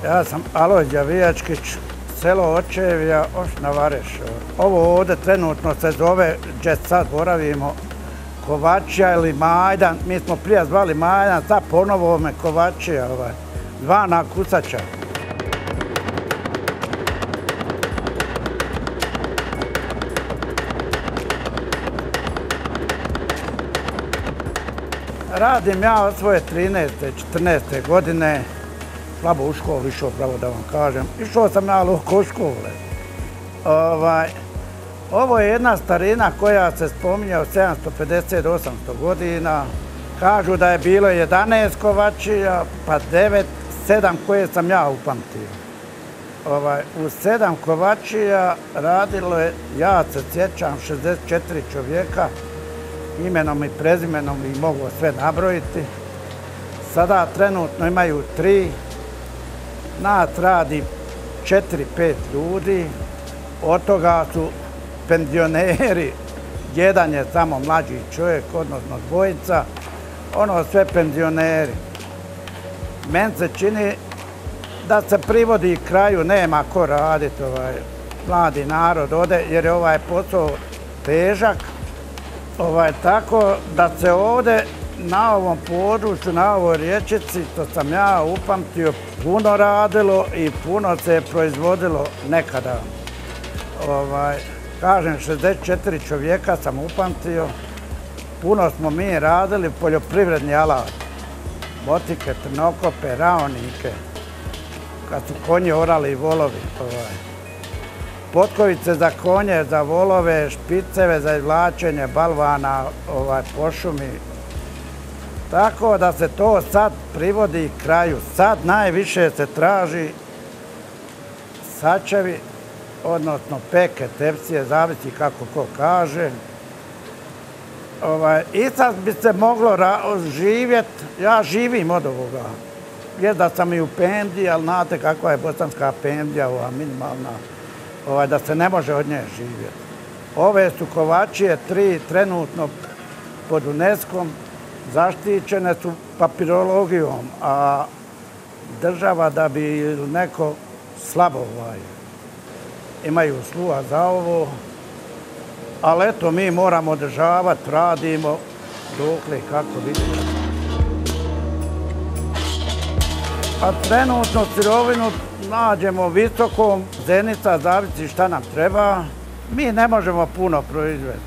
Ja sam Aloj Đavijačkić, selo Očevija, opština Vareš. Ovo ovdje trenutno se zove, gdje sad boravimo, Kovačija ili Majdan. Mi smo prije zvali Majdan, sad ponovo me Kovačija, zvana Kucača. Radim ja od svoje 13. 14. godine, slabo u školu išao, pravo da vam kažem. Išao sam ja loko u škole. Ovo je jedna starina koja se spominje od 750-800 godina. Kažu da je bilo 11 Kovačija, pa 9, 7 koje sam ja upamtio. U 7 Kovačija radilo je, ja se sjećam, 64 čovjeka, imenom i prezimenom i mogu sve nabrojiti. Sada trenutno imaju 3, nas radi 4-5 ljudi, od toga su penzioneri, jedan je samo mlađi čovjek, odnosno dvojica, sve penzioneri. Meni se čini da se privodi kraju, nema ko raditi, mladi narod ode, jer je ovaj posao težak, tako da se ovdje na ovom području, na ovoj riječici, to sam ja upamtio, puno radilo i puno se je proizvodilo nekada. Kažem, 64 čovjeka sam upamtio, puno smo mi radili poljoprivredni alat, motike, trnokope, raonike, kad su konji orali i volovi. Potkovice za konje, za volove, špiceve za izvlačenje balvana po šumi. Tako da se to sad privodi kraju. Sad najviše se traži sačevi, odnosno peke, tepsije, zavisi kako ko kaže. I sad bi se moglo živjeti, ja živim od ovoga. Je da sam i u pendiji, ali znate kakva je bosanska pendija, ova minimalna, da se ne može od nje živjeti. Ove su Kovačije 3 trenutno pod UNESCO-om, zaštićene su papirologijom, a država da bi neko slabo imaju sluha za ovo, ali eto mi moramo održavati, radimo dokle kako vidimo. A trenutno sirovinu nađemo visokom, zenica, zavisi šta nam treba. Mi ne možemo puno proizvesti.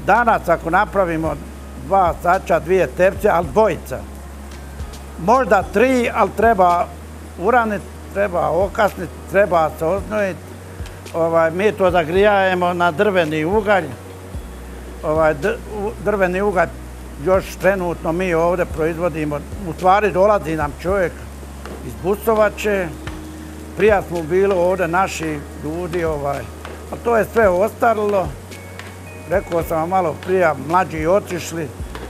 Danas ako napravimo 2 sača, 2 tepsije, ali dvojica. Možda 3, ali treba uraniti, treba okasniti, treba se oznojiti. Mi to zagrijajemo na drveni ugalj. Drveni ugalj još trenutno mi ovdje proizvodimo. U stvari dolazi nam čovjek iz Busovače. Prije smo bili ovdje naši ljudi, a to je sve ostarilo. Rekao sam vam malo prije, mlađi otišli.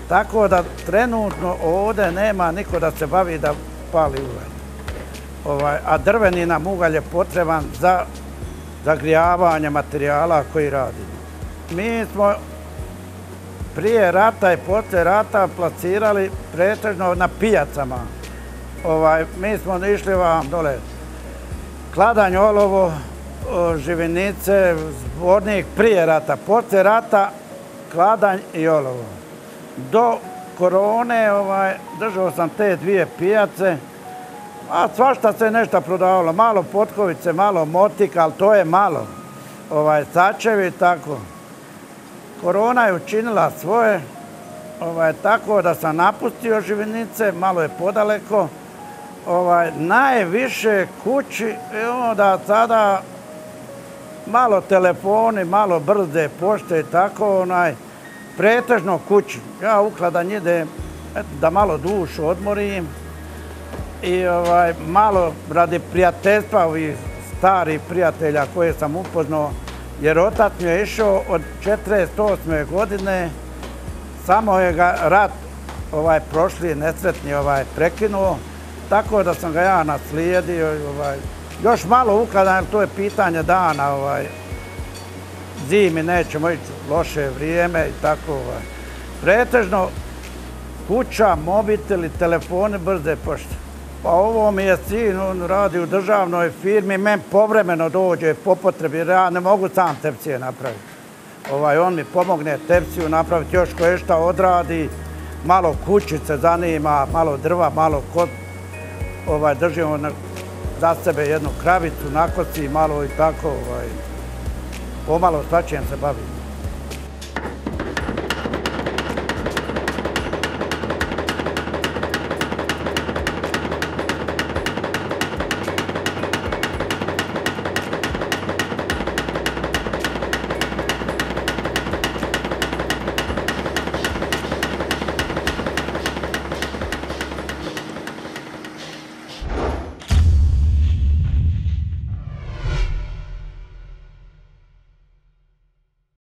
Tako da trenutno ovdje nema niko da se bavi da pali ugalj. A drveni nam ugalj je potreban za zagrijavanje materijala koji radimo. Mi smo prije rata i poslije rata plasirali pretežno na pijacama. Mi smo išli vam dole Kladanj, Olovo, Živinice, Zvornik prije rata, poslije rata Kladanj i Olovo. Do korone držao sam te 2 pijace, a svašta se nešto prodavalo, malo potkovice, malo motika, ali to je malo, sačevi i tako. Korona je učinila svoje, tako da sam napustio Živinice, malo je podaleko, najviše kući, onda sada malo telefoni, malo brze pošte i tako, pretežno kući. Ja u Kladanj idem da malo dušu odmorim i malo radi prijateljstva ovih starih prijatelja koje sam upoznao, jer otac mi je išao od 48. godine, samo je ga rat prošli nesretni prekinuo, tako da sam ga ja naslijedio. Još malo u Kladanj, to je pitanje dana, zimi nećemo ići, loše vrijeme i tako. Pretežno kuća, mobiteli, telefoni, brze pošte. Pa ovo mi je sin, on radi u državnoj firmi, men povremeno dođe po potrebi, jer ja ne mogu sam tepsije napraviti. On mi pomogne tepsiju napraviti, još koje šta odradi, malo kućice zanima, malo drva, malo kod. Držimo za sebe jednu kravicu, nakosi malo i tako, pomalo svačim se bavim.